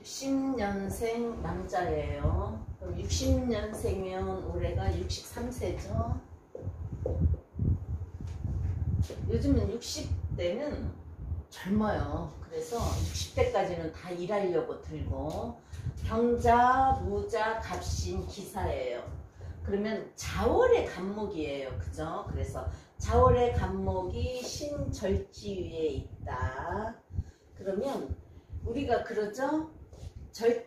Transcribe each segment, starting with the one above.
60년생 남자예요. 그럼 60년생이면 올해가 63세죠. 요즘은 60대는 젊어요. 그래서 60대까지는 다 일하려고 들고 경자, 무자, 갑신, 기사예요. 그러면 자월의 간목이에요. 그죠? 그래서 자월의 간목이 신절지위에 있다. 그러면 우리가 그러죠?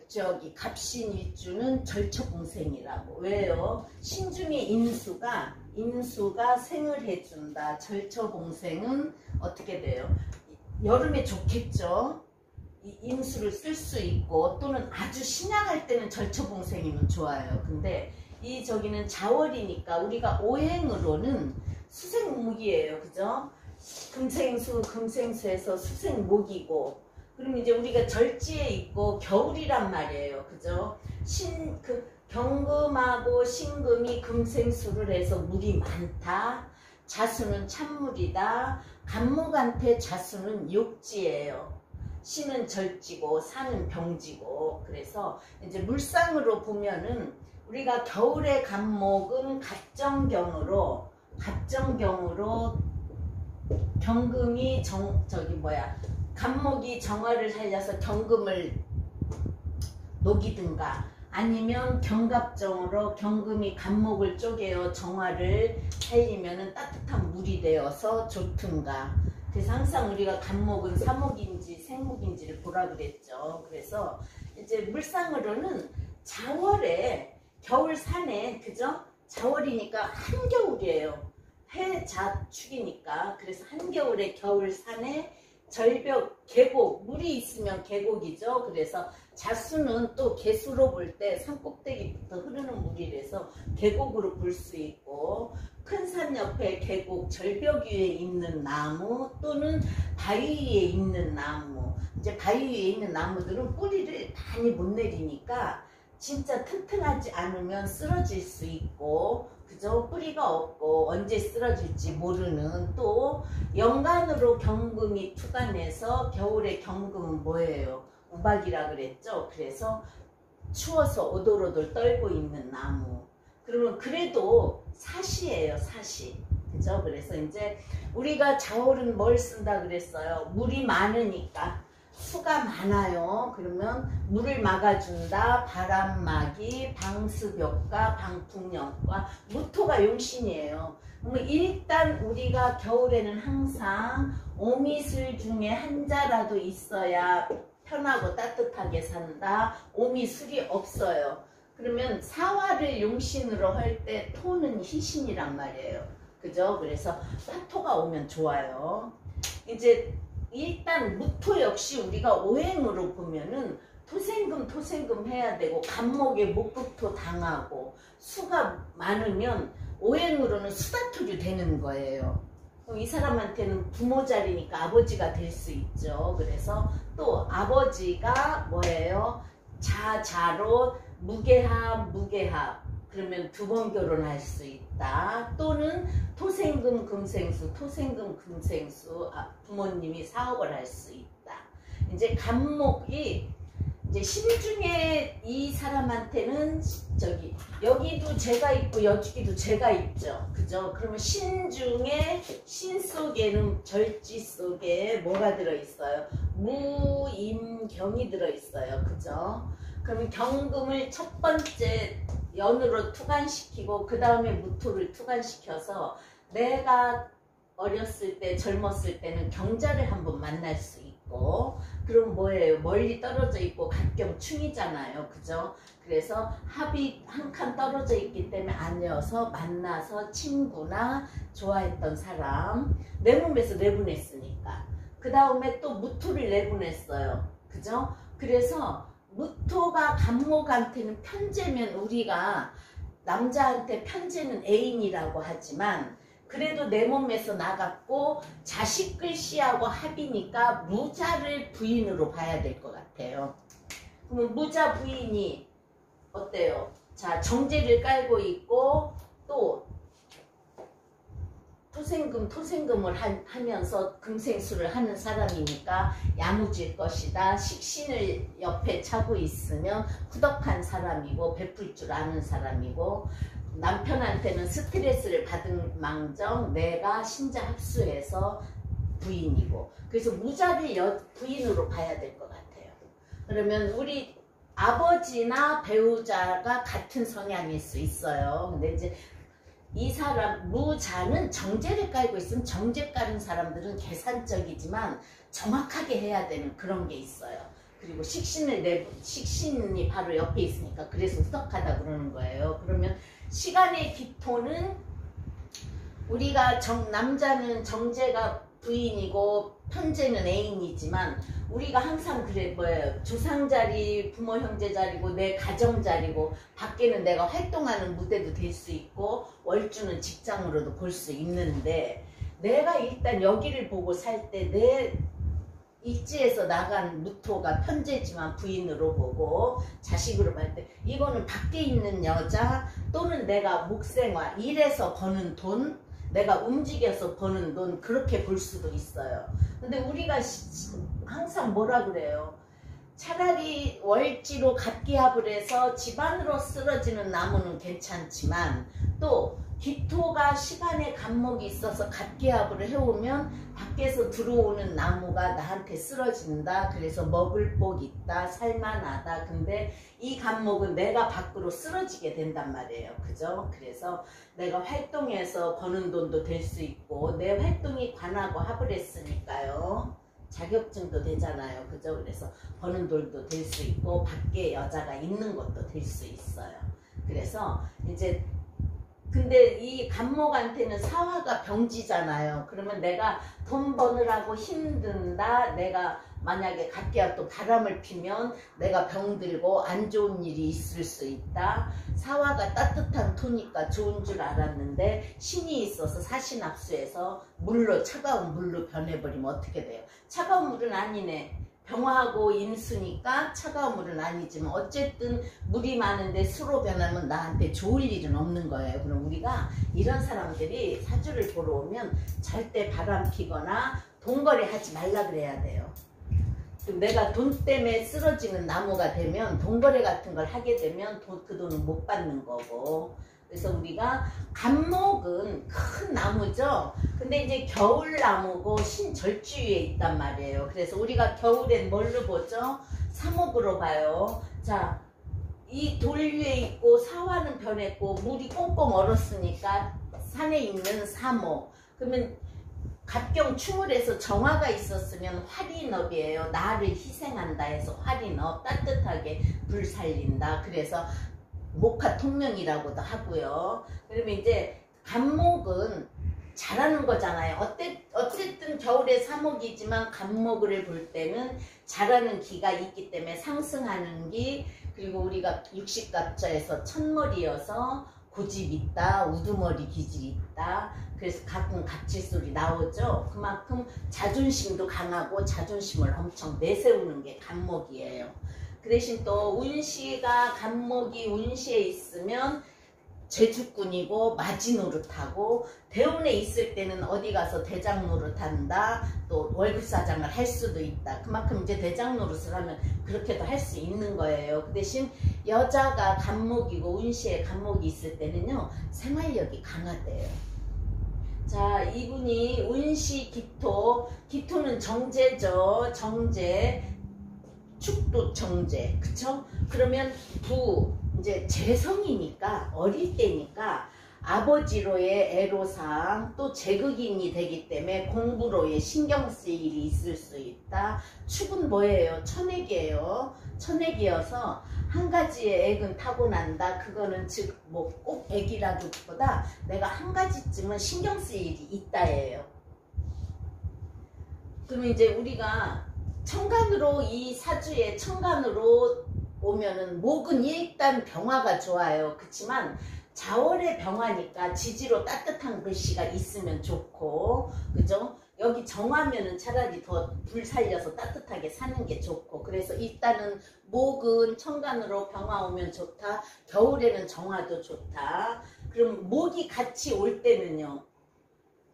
저기 갑신일주는 절처공생이라고. 왜요? 신중에 인수가 생을 해준다. 절처공생은 어떻게 돼요? 여름에 좋겠죠? 인수를 쓸 수 있고 또는 아주 신약할 때는 절처공생이면 좋아요. 근데 이 저기는 자월이니까 우리가 오행으로는 수생목이에요. 그죠? 금생수에서 수생목이고, 그럼 이제 우리가 절지에 있고 겨울이란 말이에요. 그죠? 경금하고 신금이 금생수를 해서 물이 많다. 자수는 찬물이다. 간목한테 자수는 욕지예요. 신은 절지고 산은 병지고. 그래서 이제 물상으로 보면은 우리가 겨울의 간목은 갑정경으로 경금이 간목이 정화를 살려서 경금을 녹이든가, 아니면 경갑정으로 경금이 간목을 쪼개어 정화를 살리면은 따뜻한 물이 되어서 좋든가. 그래서 항상 우리가 간목은 사목인지 생목인지를 보라 그랬죠. 그래서 이제 물상으로는 자월에 겨울 산에, 그죠? 자월이니까 한겨울이에요. 해자축이니까. 그래서 한겨울에 겨울 산에 절벽, 계곡, 물이 있으면 계곡이죠. 그래서 자수는 또 개수로 볼 때 산꼭대기부터 흐르는 물이라서 계곡으로 볼 수 있고, 큰 산 옆에 계곡, 절벽 위에 있는 나무 또는 바위 위에 있는 나무. 이제 바위 위에 있는 나무들은 뿌리를 많이 못 내리니까 진짜 튼튼하지 않으면 쓰러질 수 있고, 그죠? 뿌리가 없고 언제 쓰러질지 모르는. 또 연간으로 경금이 투간해서 겨울에 경금은 뭐예요? 우박이라 그랬죠. 그래서 추워서 오돌오돌 떨고 있는 나무. 그러면 그래도 사시예요. 사시. 그죠? 그래서 이제 우리가 자월은 뭘 쓴다 그랬어요? 물이 많으니까. 수가 많아요. 그러면 물을 막아준다. 바람막이, 방수벽과, 방풍령과. 무토가 용신이에요. 그러면 일단 우리가 겨울에는 항상 오미술 중에 한자라도 있어야 편하고 따뜻하게 산다. 오미술이 없어요. 그러면 사화를 용신으로 할 때 토는 희신이란 말이에요. 그죠? 그래서 화토가 오면 좋아요. 이제 일단 무토 역시 우리가 오행으로 보면은 토생금 해야 되고, 간목에 목극토 당하고, 수가 많으면 오행으로는 수다토류 되는 거예요. 그럼 이 사람한테는 부모 자리니까 아버지가 될 수 있죠. 그래서 또 아버지가 뭐예요? 자로 무게합. 그러면 두 번 결혼할 수 있다. 또는 토생금 금생수, 부모님이 사업을 할 수 있다. 이제 간목이 이제 신중에 이 사람한테는 여기도 재가 있고 여기도 재가 있죠. 그죠? 그러면 신중에, 신 속에는 절지 속에 뭐가 들어있어요? 무임경이 들어있어요. 그죠? 그러면 경금을 첫 번째 연으로 투간시키고 그 다음에 무토를 투간시켜서 내가 어렸을 때, 젊었을 때는 경자를 한번 만날 수 있고, 그럼 뭐예요? 멀리 떨어져 있고 갑경충이잖아요. 그죠? 그래서 합이 한 칸 떨어져 있기 때문에 아니어서 만나서 친구나 좋아했던 사람, 내 몸에서 내보냈으니까. 그 다음에 또 무토를 내보냈어요. 그죠? 그래서 무토가 간목한테는 편제면, 우리가 남자한테 편제는 애인이라고 하지만 그래도 내 몸에서 나갔고 자식 글씨하고 합이니까 무자를 부인으로 봐야 될 것 같아요. 그러면 무자 부인이 어때요? 자, 정제를 깔고 있고 또 토생금을 하면서 금생수를 하는 사람이니까 야무질 것이다. 식신을 옆에 차고 있으면 후덕한 사람이고 베풀 줄 아는 사람이고, 남편한테는 스트레스를 받은 망정 내가 신자 합수해서 부인이고, 그래서 무자를 부인으로 봐야 될 것 같아요. 그러면 우리 아버지나 배우자가 같은 성향일 수 있어요. 근데 이제 이 사람 무자는 정제를 깔고 있으면, 정제 깔은 사람들은 계산적이지만 정확하게 해야 되는 그런 게 있어요. 그리고 식신이 바로 옆에 있으니까 그래서 후덕하다 그러는 거예요. 그러면 시간의 기토는 우리가 남자는 정제가 부인이고 편제는 애인이지만, 우리가 항상 그래 뭐예요, 조상 자리, 부모 형제 자리고 내 가정 자리고, 밖에는 내가 활동하는 무대도 될 수 있고 월주는 직장으로도 볼 수 있는데, 내가 일단 여기를 보고 살 때 내 일지에서 나간 무토가 편제지만 부인으로 보고 자식으로 볼 때, 이거는 밖에 있는 여자 또는 내가 목생활 일해서 버는 돈, 내가 움직여서 버는 돈, 그렇게 볼 수도 있어요. 근데 우리가 항상 뭐라 그래요? 차라리 월지로 갑기합을 해서 집안으로 쓰러지는 나무는 괜찮지만, 또 기토가 시간에 간목이 있어서 갑기합을 해오면 밖에서 들어오는 나무가 나한테 쓰러진다. 그래서 먹을 복 있다, 살만하다. 근데 이 간목은 내가 밖으로 쓰러지게 된단 말이에요. 그죠? 그래서 내가 활동해서 버는 돈도 될 수 있고, 내 활동이 관하고 합을 했으니까요. 자격증도 되잖아요. 그죠? 그래서 버는 돈도 될 수 있고 밖에 여자가 있는 것도 될 수 있어요. 그래서 이제 근데 이 간목한테는 사화가 병지잖아요. 그러면 내가 돈 버느라고 힘든다, 내가 만약에 갑기야 또 바람을 피면 내가 병들고 안 좋은 일이 있을 수 있다. 사화가 따뜻한 토니까 좋은 줄 알았는데 신이 있어서 사신합수해서 물로, 차가운 물로 변해버리면 어떻게 돼요? 차가운 물은 아니네. 병화하고 인수니까 차가운 물은 아니지만 어쨌든 물이 많은데 수로 변하면 나한테 좋을 일은 없는 거예요. 그럼 우리가 이런 사람들이 사주를 보러 오면 절대 바람 피거나 돈거래 하지 말라 그래야 돼요. 내가 돈 때문에 쓰러지는 나무가 되면, 돈거래 같은 걸 하게 되면 그 돈은 못 받는 거고. 그래서 우리가 간목은 큰 나무죠. 근데 이제 겨울나무고 신절주위에 있단 말이에요. 그래서 우리가 겨울엔 뭘로 보죠? 사목으로 봐요. 자, 이 돌 위에 있고 사화는 변했고 물이 꽁꽁 얼었으니까 산에 있는 사목. 그러면 갑경 충을해서 정화가 있었으면 활인업이에요. 나를 희생한다 해서 활인업, 따뜻하게 불 살린다. 그래서 목화 통명이라고도 하고요. 그러면 이제 간목은 잘하는 거잖아요. 어쨌든 겨울에 사목이지만 간목을 볼 때는 잘하는 기가 있기 때문에 상승하는 기, 그리고 우리가 육식갑자에서 첫머리여서 고집 있다, 우두머리 기질 있다. 그래서 가끔 갑질소리 나오죠. 그만큼 자존심도 강하고 자존심을 엄청 내세우는 게 간목이에요. 그 대신 또 운시가, 간목이 운시에 있으면 제주꾼이고 마지노릇하고, 대운에 있을 때는 어디 가서 대장 노릇한다, 또 월급사장을 할 수도 있다. 그만큼 이제 대장 노릇을 하면 그렇게도 할 수 있는 거예요. 그 대신 여자가 간목이고 운시에 간목이 있을 때는요, 생활력이 강하대요. 자, 이분이 운시 기토, 기토는 정제죠. 정제, 축도 정제, 그쵸? 그러면 이제 재성이니까, 어릴 때니까 아버지로의 애로사항, 또 제극인이 되기 때문에 공부로의 신경 쓸 일이 있을 수 있다. 축은 뭐예요? 천액이에요. 천액이어서 한 가지의 액은 타고난다. 그거는 즉 뭐 꼭 액이라기보다 내가 한 가지쯤은 신경 쓸 일이 있다예요. 그러면 이제 우리가 천간으로, 이 사주에 천간으로 오면은 목은 일단 병화가 좋아요. 그렇지만 자월의 병화니까 지지로 따뜻한 글씨가 있으면 좋고, 그죠? 여기 정하면은 차라리 더 불 살려서 따뜻하게 사는 게 좋고. 그래서 일단은 목은 천간으로 병화 오면 좋다. 겨울에는 정화도 좋다. 그럼 목이 같이 올 때는요,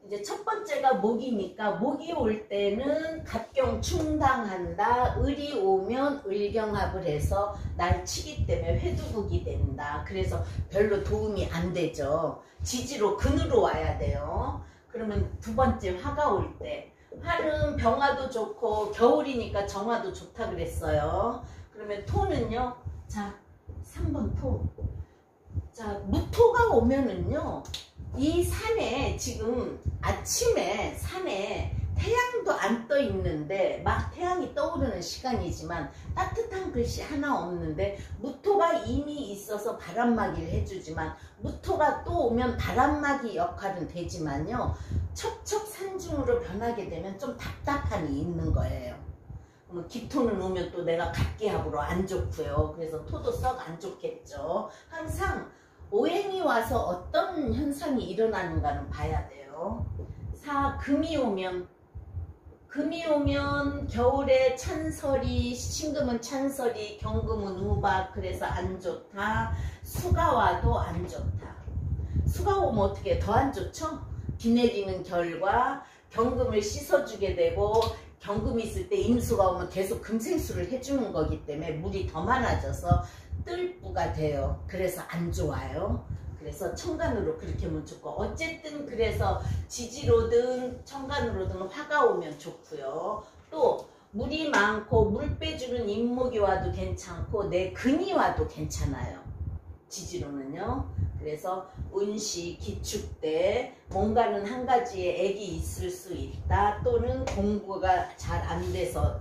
이제 첫 번째가 목이니까 목이 올 때는 갑경 충당한다. 을이 오면 을경합을 해서 날 치기 때문에 회두국이 된다. 그래서 별로 도움이 안 되죠. 지지로 근으로 와야 돼요. 그러면 두 번째 화가 올 때, 화는 병화도 좋고 겨울이니까 정화도 좋다 그랬어요. 그러면 토는요, 자 3번 토. 자 무토가 오면은요, 이 산에 지금 아침에 산에 태양도 안 떠 있는데 막 태양이 떠오르는 시간이지만 따뜻한 글씨 하나 없는데 무토가 이미 있어서 바람막이를 해주지만, 무토가 또 오면 바람막이 역할은 되지만요, 척척산중으로 변하게 되면 좀 답답함이 있는 거예요. 기토는 오면 또 내가 갑기합으로 안 좋고요. 그래서 토도 썩 안 좋겠죠. 항상 오행이 와서 어떤 현상이 일어나는가는 봐야 돼요. 금이 오면 겨울에 찬설이, 신금은 찬설이, 경금은 우박, 그래서 안 좋다. 수가 와도 안 좋다. 수가 오면 어떻게 더 안 좋죠? 비 내리는 결과 경금을 씻어주게 되고, 경금이 있을 때 임수가 오면 계속 금생수를 해주는 거기 때문에 물이 더 많아져서 뜰부가 돼요. 그래서 안 좋아요. 그래서 천간으로 그렇게 하면 좋고, 어쨌든 그래서 지지로든 천간으로든 화가 오면 좋고요. 또 물이 많고 물 빼주는 인목이 와도 괜찮고 내 근이 와도 괜찮아요. 지지로는요. 그래서 운시, 기축 때 뭔가는 한 가지에 액이 있을 수 있다. 또는 공부가 잘 안 돼서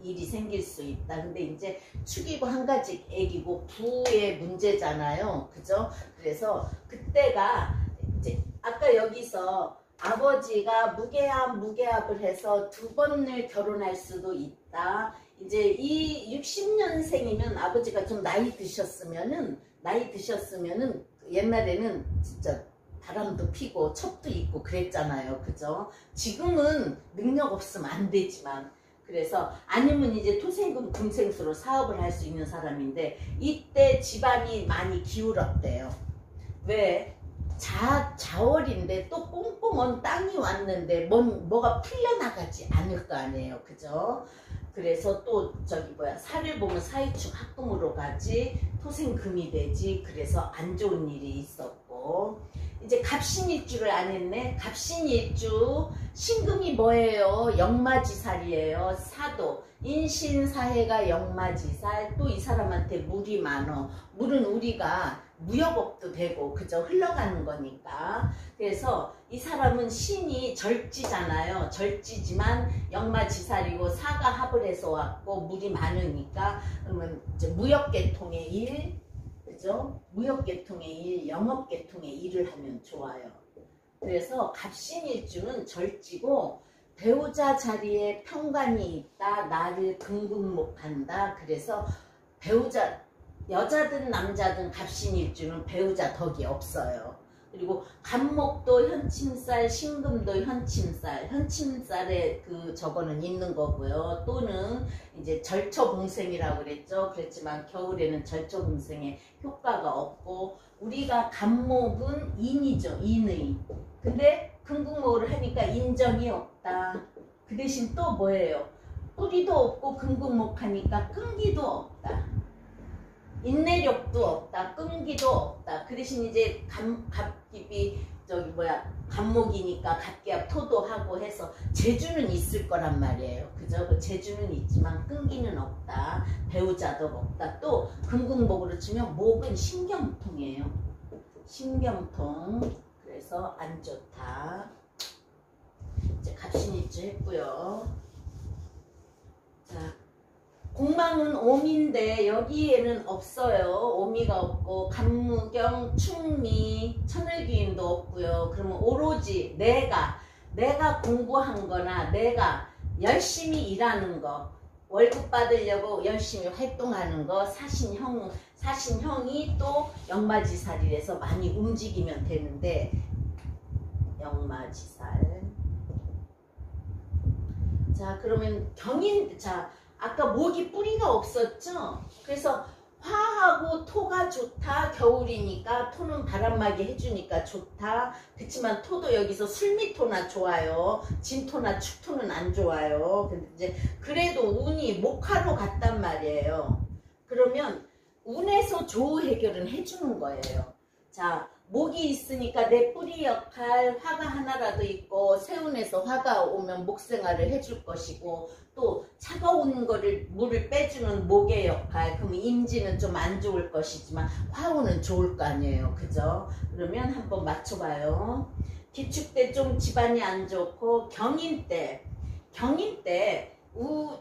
일이 생길 수 있다. 근데 이제 축이고 한 가지 액이고 부의 문제잖아요. 그죠? 그래서 그때가 이제 아까 여기서 아버지가 무게합을 해서 두 번을 결혼할 수도 있다. 이제 이 60년생이면 아버지가 좀 나이 드셨으면은 옛날에는 진짜 바람도 피고 첩도 있고 그랬잖아요. 그죠? 지금은 능력 없으면 안 되지만, 그래서 아니면 이제 토생금 금생수로 사업을 할 수 있는 사람인데, 이때 집안이 많이 기울었대요. 왜? 자월인데 또 꽁꽁 땅이 왔는데 뭐가 풀려나가지 않을 거 아니에요. 그죠? 그래서 또 살을 보면 사이축 합금으로 가지 토생금이 되지. 그래서 안 좋은 일이 있었고, 이제 갑신일주를 안 했네. 갑신일주 신금이 뭐예요? 역마지살이에요. 사도 인신사해가 역마지살. 또 이 사람한테 물이 많어. 물은 우리가 무역업도 되고, 그죠? 흘러가는 거니까. 그래서 이 사람은 신이 절지잖아요. 절지지만 역마지살이고 사가 합을 해서 왔고 물이 많으니까, 그러면 이제 무역계통의 일, 그죠? 무역계통의 일, 영업계통의 일을 하면 좋아요. 그래서 갑신일주는 절지고 배우자 자리에 평관이 있다. 나를 긍긍목한다. 그래서 배우자, 여자든 남자든 갑신일주는 배우자 덕이 없어요. 그리고 간목도 현침살, 신금도 현침살, 현침살에 저거는 있는 거고요. 또는 이제 절처봉생이라고 그랬죠. 그랬지만 겨울에는 절처봉생에 효과가 없고, 우리가 간목은 인이죠. 인의. 근데 금국목을 하니까 인정이 없다. 그 대신 또 뭐예요? 뿌리도 없고 금국목 하니까 끈기도 없다. 인내력도 없다. 끈기도 없다. 그 대신 이제 갑깁이 간목이니까 갑기합 토도 하고 해서 재주는 있을 거란 말이에요. 그죠? 그 재주는 있지만 끈기는 없다. 배우자도 없다. 또 금국목으로 치면 목은 신경통이에요. 신경통. 그래서 안 좋다. 이제 갑신일주 했고요. 자, 공망은 오미인데 여기에는 없어요. 오미가 없고 간무경, 충미, 천을귀인도 없고요. 그러면 오로지 내가 공부한 거나 내가 열심히 일하는 거, 월급 받으려고 열심히 활동하는 거, 사신형이 또 역마지살이라서 많이 움직이면 되는데, 역마지살. 자, 그러면 자, 아까 목이 뿌리가 없었죠? 그래서 화하고 토가 좋다. 겨울이니까 토는 바람막이 해주니까 좋다. 그렇지만 토도 여기서 술미토나 좋아요. 진토나 축토는 안 좋아요. 근데 이제 그래도 운이 목화로 갔단 말이에요. 그러면 운에서 조우 해결은 해주는 거예요. 자, 목이 있으니까 내 뿌리 역할, 화가 하나라도 있고 세운에서 화가 오면 목생활을 해줄 것이고, 또 차가운 거를 물을 빼주는 목의 역할, 그러면 임지는 좀 안 좋을 것이지만 화우는 좋을 거 아니에요. 그죠? 그러면 한번 맞춰봐요. 기축 때 좀 집안이 안 좋고, 경인 때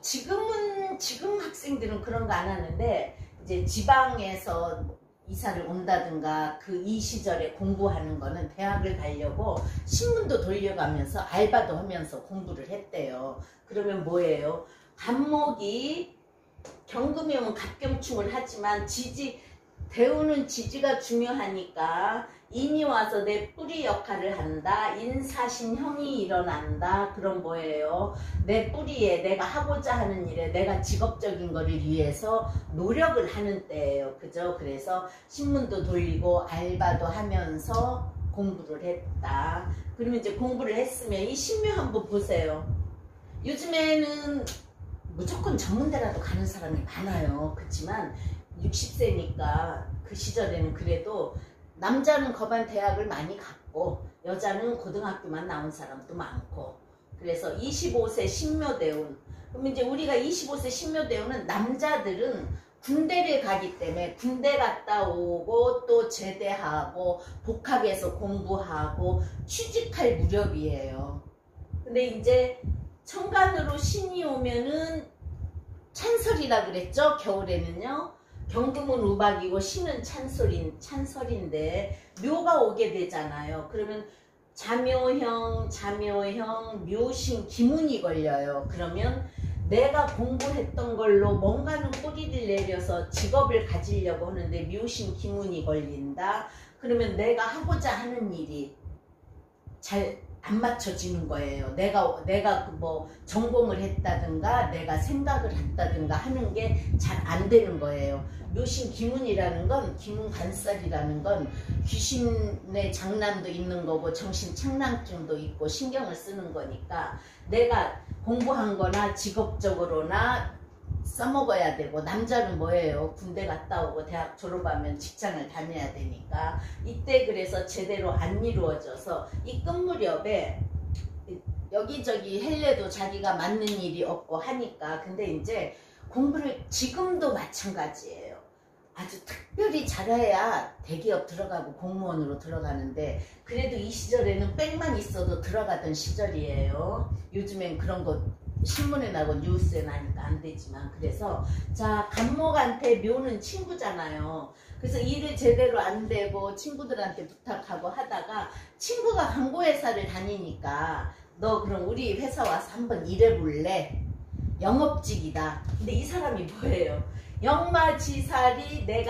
지금 학생들은 그런 거 안 하는데, 이제 지방에서 이사를 온다든가 이 시절에 공부하는 거는 대학을 가려고 신문도 돌려가면서 알바도 하면서 공부를 했대요. 그러면 뭐예요? 간목이 경금이 오면 갑경충을 하지만 대우는 지지가 중요하니까 인이 와서 내 뿌리 역할을 한다. 인사신형이 일어난다. 그럼 뭐예요? 내 뿌리에 내가 하고자 하는 일에 내가 직업적인 거를 위해서 노력을 하는 때예요. 그죠? 그래서 신문도 돌리고 알바도 하면서 공부를 했다. 그러면 이제 공부를 했으면 이 신묘 한번 보세요. 요즘에는 무조건 전문대라도 가는 사람이 많아요. 그렇지만 60세니까 그 시절에는 그래도 남자는 거반 대학을 많이 갔고 여자는 고등학교만 나온 사람도 많고, 그래서 25세 신묘대운. 그럼 이제 우리가 25세 신묘대운은 남자들은 군대를 가기 때문에 군대 갔다 오고 또 제대하고 복학해서 공부하고 취직할 무렵이에요. 근데 이제 천간으로 신이 오면은 찬설이라 그랬죠. 겨울에는요. 경금은 우박이고 신은 찬설인데 묘가 오게 되잖아요. 그러면 자묘형, 묘신, 기문이 걸려요. 그러면 내가 공부했던 걸로 뭔가는 뿌리를 내려서 직업을 가지려고 하는데 묘신, 기문이 걸린다. 그러면 내가 하고자 하는 일이 잘 안 맞춰지는 거예요. 내가 뭐 전공을 했다든가 내가 생각을 했다든가 하는 게 잘 안 되는 거예요. 묘신 기문이라는 건, 기문간살이라는 건 귀신의 장난도 있는 거고 정신 착란증도 있고 신경을 쓰는 거니까 내가 공부한 거나 직업적으로나 써먹어야 되고, 남자는 뭐예요? 군대 갔다 오고 대학 졸업하면 직장을 다녀야 되니까 이때 그래서 제대로 안 이루어져서 이 끝무렵에 여기저기 헬래도 자기가 맞는 일이 없고 하니까, 근데 이제 공부를 지금도 마찬가지예요. 아주 특별히 잘해야 대기업 들어가고 공무원으로 들어가는데 그래도 이 시절에는 백만 있어도 들어가던 시절이에요. 요즘엔 그런 거 신문에 나고 뉴스에 나니까 안 되지만, 그래서 자, 간목한테 묘는 친구잖아요. 그래서 일을 제대로 안 되고 친구들한테 부탁하고 하다가 친구가 광고회사를 다니니까 너 그럼 우리 회사 와서 한번 일해볼래? 영업직이다. 근데 이 사람이 뭐예요? 역마지살이 내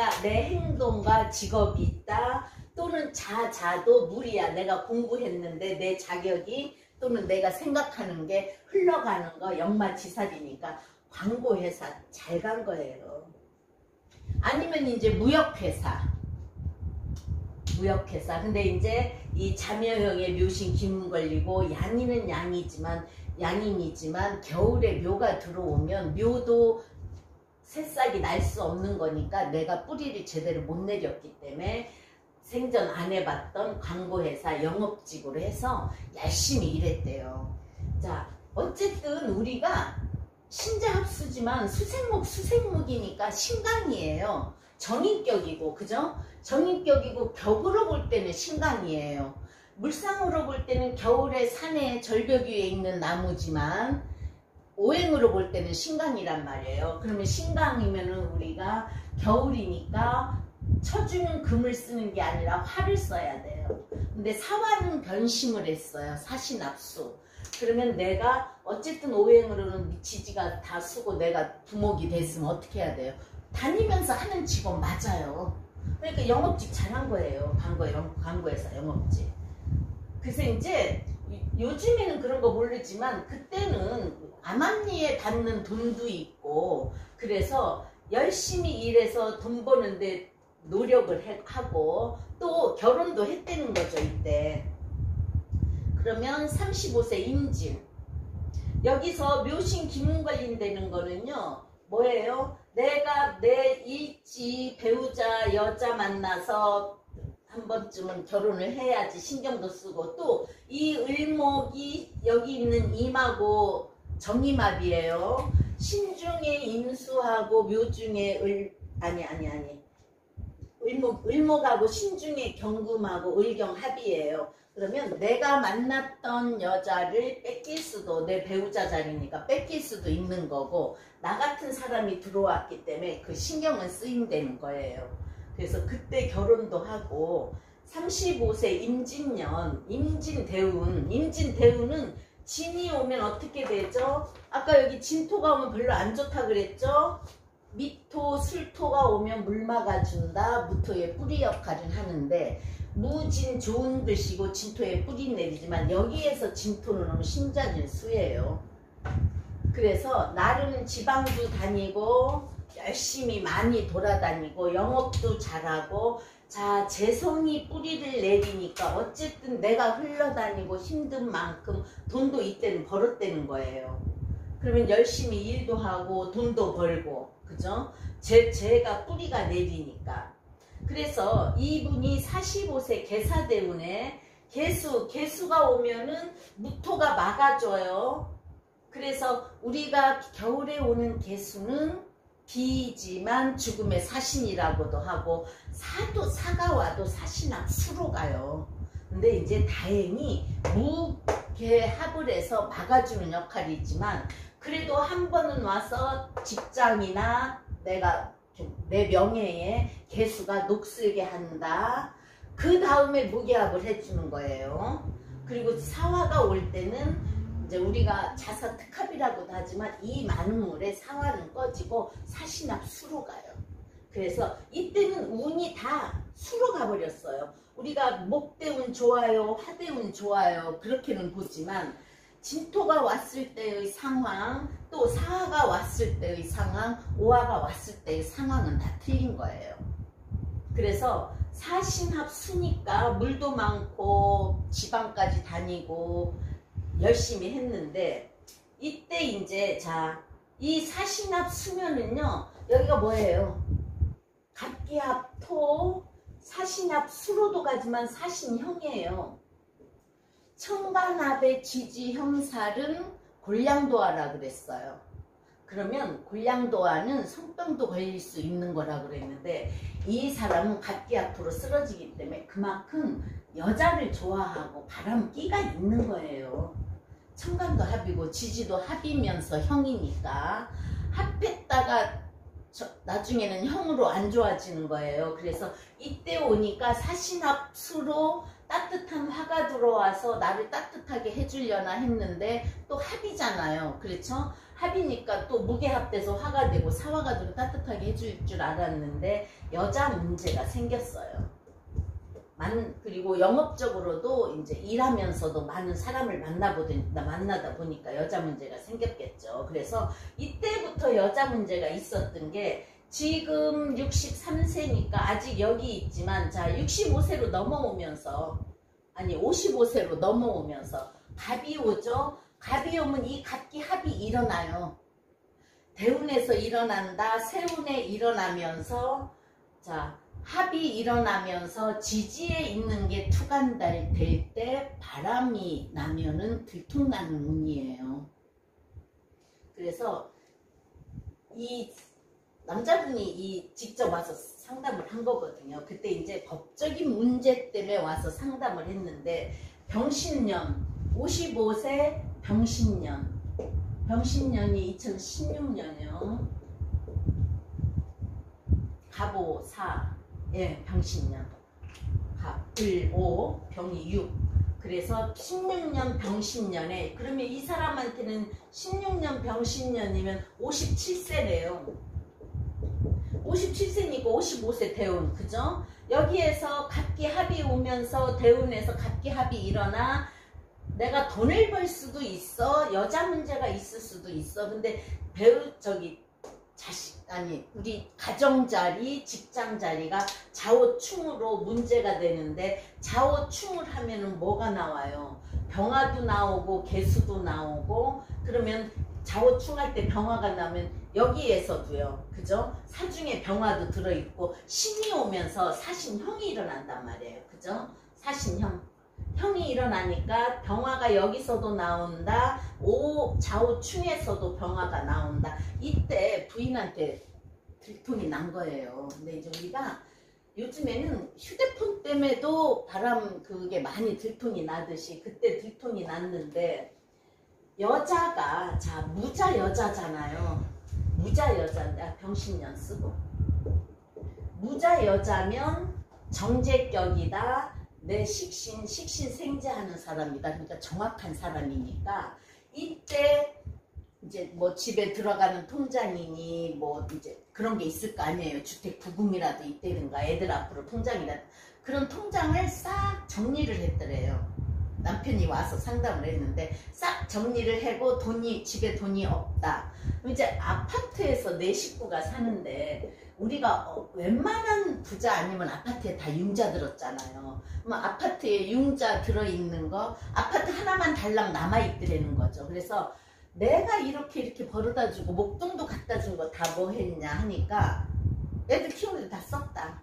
행동과 직업이 있다. 또는 자도 무리야. 내가 공부했는데 내 자격이 또는 내가 생각하는 게 흘러가는 거, 역마지살이니까 광고회사 잘 간 거예요. 아니면 이제 무역회사. 근데 이제 이 자묘형의 묘신 기문 걸리고 양인은 양인이지만 겨울에 묘가 들어오면 묘도 새싹이 날 수 없는 거니까 내가 뿌리를 제대로 못 내렸기 때문에 생전 안 해봤던 광고회사 영업직으로 해서 열심히 일했대요. 자, 어쨌든 우리가 신자합수지만 수생목이니까 신강이에요. 정인격이고, 그죠? 정인격이고 격으로 볼 때는 신강이에요. 물상으로 볼 때는 겨울에 산에 절벽 위에 있는 나무지만 오행으로 볼 때는 신강이란 말이에요. 그러면 신강이면은 우리가 겨울이니까 처주는 금을 쓰는 게 아니라 화를 써야 돼요. 근데 사화는 변심을 했어요. 사신합수. 그러면 내가 어쨌든 오행으로는 지지가 다 쓰고 내가 부목이 됐으면 어떻게 해야 돼요? 다니면서 하는 직업 맞아요. 그러니까 영업직 잘한 거예요. 광고회사 영업직. 그래서 이제 요즘에는 그런 거 모르지만 그때는 암암리에 받는 돈도 있고, 그래서 열심히 일해서 돈 버는데 노력을 하고 또 결혼도 했다는 거죠 이때. 그러면 35세 임진. 여기서 묘신 기문 관련되는 거는요 뭐예요? 내가 내 일지 배우자 여자 만나서 한 번쯤은 결혼을 해야지 신경도 쓰고, 또 이 을목이 여기 있는 임하고 정임합이에요. 신중에 임수하고 묘중에 을목하고 신중에 경금하고 을경합이에요. 그러면 내가 만났던 여자를 뺏길 수도, 내 배우자 자리니까 뺏길 수도 있는 거고, 나 같은 사람이 들어왔기 때문에 그 신경은 쓰인다는 거예요. 그래서 그때 결혼도 하고, 35세 임진년, 임진대운은 진이 오면 어떻게 되죠? 아까 여기 진토가 오면 별로 안 좋다 그랬죠? 미토, 술토가 오면 물 막아준다. 무토의 뿌리 역할을 하는데, 무진 좋은 글씨고 진토에 뿌리 내리지만 여기에서 진토는 너무 신자질수예요. 그래서 나름 지방도 다니고 열심히 많이 돌아다니고 영업도 잘하고, 자 재성이 뿌리를 내리니까 어쨌든 내가 흘러다니고 힘든 만큼 돈도 이때는 벌었다는 거예요. 그러면 열심히 일도 하고 돈도 벌고, 그죠? 제가 뿌리가 내리니까. 그래서 이분이 45세 계사대운에 개수가 오면은 무토가 막아줘요. 그래서 우리가 겨울에 오는 개수는 비지만 죽음의 사신이라고도 하고, 사가 와도 사신합 수로 가요. 근데 이제 다행히 무개합을 해서 막아주는 역할이 있지만, 그래도 한 번은 와서 직장이나 내 명예에 개수가 녹슬게 한다. 그 다음에 무개합을 해주는 거예요. 그리고 사화가 올 때는 이제 우리가 자사특합이라고도 하지만 이 만물의 사화는 꺼지고 사신합 수로 가요. 그래서 이때는 운이 다 수로 가버렸어요. 우리가 목대운 좋아요, 화대운 좋아요 그렇게는 보지만, 진토가 왔을 때의 상황, 또 사화가 왔을 때의 상황, 오화가 왔을 때의 상황은 다 틀린 거예요. 그래서 사신합 수니까 물도 많고 지방까지 다니고 열심히 했는데, 이때 이제 이 사신합 수면은요 여기가 뭐예요? 갑기합 토, 사신합 수로도 가지만 사신형이에요. 천간합의 지지 형살은 골량도화라 그랬어요. 그러면 골량도화는 성병도 걸릴 수 있는 거라 그랬는데, 이 사람은 갑기합토로 쓰러지기 때문에 그만큼 여자를 좋아하고 바람기가 있는 거예요. 천간도 합이고 지지도 합이면서 형이니까 합했다가 나중에는 형으로 안 좋아지는 거예요. 그래서 이때 오니까 사신합수로 따뜻한 화가 들어와서 나를 따뜻하게 해주려나 했는데, 또 합이잖아요. 그렇죠? 합이니까 또 무게합돼서 화가 되고 사화가 되고 따뜻하게 해줄 줄 알았는데 여자 문제가 생겼어요. 그리고 영업적으로도 이제 일하면서도 많은 사람을 만나다 보니까 여자 문제가 생겼겠죠. 그래서 이때부터 여자 문제가 있었던 게, 지금 63세니까 아직 여기 있지만, 자 65세로 넘어오면서, 아니 55세로 넘어오면서 갑이 오죠. 갑이 오면 이 갑기합이 일어나요. 대운에서 일어난다. 세운에 일어나면서, 자 합이 일어나면서 지지에 있는 게 투간달 될 때 바람이 나면은 들통나는 운이에요. 그래서 이 남자분이 직접 와서 상담을 한 거거든요. 그때 이제 법적인 문제 때문에 와서 상담을 했는데, 병신년 55세 병신년이 2016년이요. 갑오 4, 예, 병신년. 갑을 5, 병이 6. 그래서 16년 병신년에, 그러면 이 사람한테는 16년 병신년이면 57세래요. 57세니까 55세 대운, 그죠? 여기에서 갑기합이 오면서 대운에서 갑기합이 일어나 내가 돈을 벌 수도 있어, 여자 문제가 있을 수도 있어. 근데 우리 가정자리, 직장자리가 좌우충으로 문제가 되는데, 좌우충을 하면은 뭐가 나와요? 병화도 나오고 개수도 나오고. 그러면 좌우충할 때 병화가 나면 여기에서도요, 그죠? 사중에 병화도 들어있고 신이 오면서 사신형이 일어난단 말이에요, 그죠? 사신형 형이 일어나니까 병화가 여기서도 나온다. 좌우충에서도 병화가 나온다. 이때 부인한테 들통이 난 거예요. 근데 이제 우리가 요즘에는 휴대폰 때문에도 그게 많이 들통이 나듯이 그때 들통이 났는데, 여자가, 자, 무자 여자잖아요. 무자 여자인데, 병신년 쓰고. 무자 여자면 정제격이다. 내 식신 생재하는 사람이다. 그러니까 정확한 사람이니까, 이때 이제 뭐 집에 들어가는 통장이니 뭐 이제 그런 게 있을 거 아니에요. 주택 부금이라도 있다든가 애들 앞으로 통장이라도, 그런 통장을 싹 정리를 했더래요. 남편이 와서 상담을 했는데 싹 정리를 하고 집에 돈이 없다. 이제 아파트에서 내 식구가 사는데, 우리가 웬만한 부자 아니면 아파트에 다 융자 들었잖아요. 그럼 아파트에 융자 들어있는 거, 아파트 하나만 달랑 남아있더라는 거죠. 그래서 내가 이렇게 벌어다 주고 목돈도 갖다 준 거 다 뭐 했냐 하니까, 애들 키우는데 다 썼다.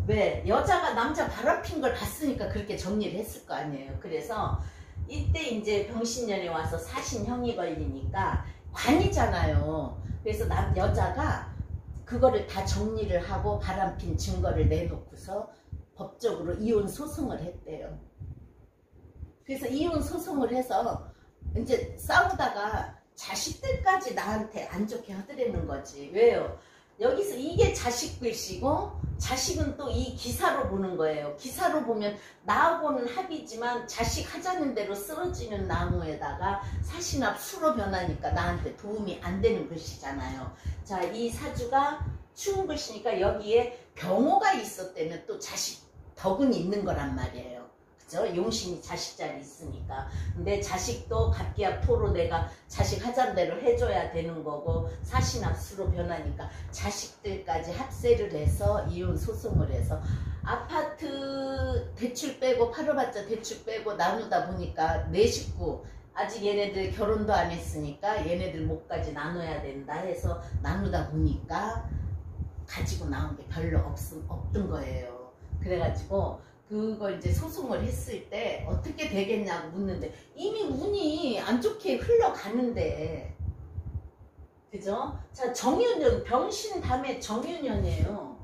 왜? 여자가 남자 바람핀 걸 봤으니까 그렇게 정리를 했을 거 아니에요. 그래서 이때 이제 병신년에 와서 사신형이 걸리니까 관이잖아요. 그래서 여자가 그거를 다 정리를 하고 바람핀 증거를 내놓고서 법적으로 이혼 소송을 했대요. 그래서 이혼 소송을 해서 이제 싸우다가 자식들까지 나한테 안 좋게 하더라는 거지. 왜요? 여기서 이게 자식 글씨고, 자식은 또 이 기사로 보는 거예요. 기사로 보면 나하고는 합이지만 자식 하자는 대로 쓰러지는 나무에다가 사신합 수로 변하니까 나한테 도움이 안 되는 글씨잖아요. 자, 이 사주가 추운 글씨니까 여기에 병호가 있었다면 또 자식 덕은 있는 거란 말이에요. 그죠? 용신이 자식 자리 있으니까. 근데 자식도 갑기야 토로 내가 자식 하자는 대로 해줘야 되는 거고, 사신합수로 변하니까 자식들까지 합세를 해서 이혼 소송을 해서 아파트 대출 빼고, 팔아봤자 대출 빼고 나누다 보니까 내 식구, 아직 얘네들 결혼도 안 했으니까 얘네들 몫까지 나눠야 된다 해서 나누다 보니까 가지고 나온 게 별로 없던 거예요. 그래가지고 그거 이제 소송을 했을 때 어떻게 되겠냐고 묻는데, 이미 운이 안 좋게 흘러가는데, 그죠? 자, 정유년, 병신 다음에 정유년이에요.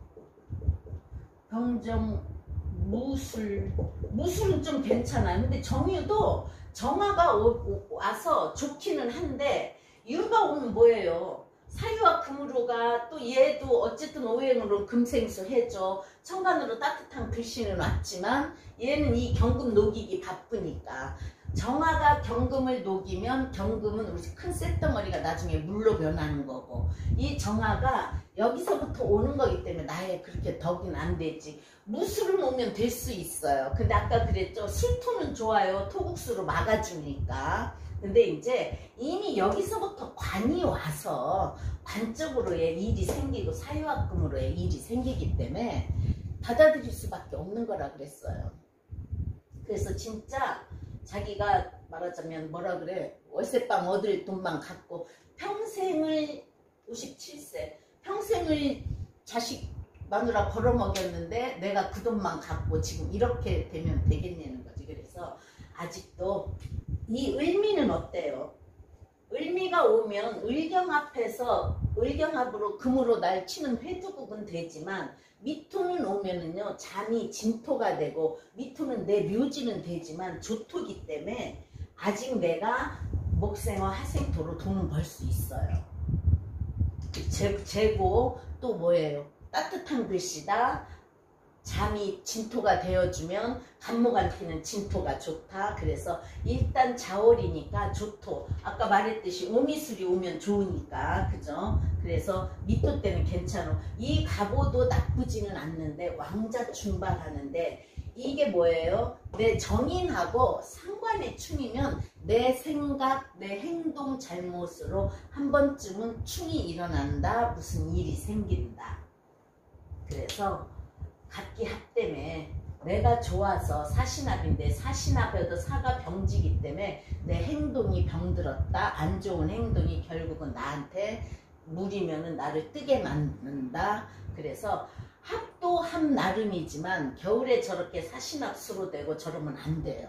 병정, 무술은 좀 괜찮아요. 근데 정유도 정화가 와서 좋기는 한데, 유가 오면 뭐예요? 사유와 금으로가 또 얘도 어쨌든 오행으로 금생수 해줘. 천간으로 따뜻한 글씨는 왔지만 얘는 이 경금 녹이기 바쁘니까, 정화가 경금을 녹이면 경금은 우리 큰 쇳덩어리가 나중에 물로 변하는 거고, 이 정화가 여기서부터 오는 거기 때문에 나의 그렇게 덕은 안 되지. 무술은 오면 될 수 있어요. 근데 아까 그랬죠, 술토는 좋아요. 토국수로 막아주니까. 근데 이제 이미 여기서부터 관이 와서 관적으로의 일이 생기고 사유합금으로의 일이 생기기 때문에 받아들일 수밖에 없는 거라 그랬어요. 그래서 진짜 자기가 말하자면 뭐라 그래, 월세방 얻을 돈만 갖고 평생을, 57세 평생을 자식 마누라 벌어먹였는데 내가 그 돈만 갖고 지금 이렇게 되면 되겠냐는 거지. 그래서 아직도 이 을미는 어때요? 을미가 오면 을경 앞에서 을경합으로 금으로 날 치는 회두국은 되지만, 미토는 오면은요 잠이 진토가 되고, 미토는 내 묘지는 되지만 조토기 때문에 아직 내가 목생어 하생토로 돈은 벌 수 있어요. 재고 또 뭐예요? 따뜻한 글씨다. 잠이 진토가 되어주면 간목한테는 진토가 좋다. 그래서 일단 자월이니까 조토, 아까 말했듯이 오미술이 오면 좋으니까, 그죠? 그래서 미토 때는 괜찮아. 이 갑오도 나쁘지는 않는데 왕자 출발하는데 이게 뭐예요? 내 정인하고 상관의 충이면 내 생각, 내 행동 잘못으로 한 번쯤은 충이 일어난다. 무슨 일이 생긴다. 그래서 각기 합 때문에 내가 좋아서 사신합인데 사신합에도 사가 병지기 때문에 내 행동이 병들었다. 안 좋은 행동이 결국은 나한테 물이면은 나를 뜨게 만든다. 그래서 합도 합 나름이지만 겨울에 저렇게 사신합 수로 되고 저러면 안 돼요.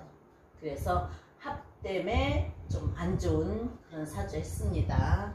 그래서 합 때문에 좀 안 좋은 그런 사주 했습니다.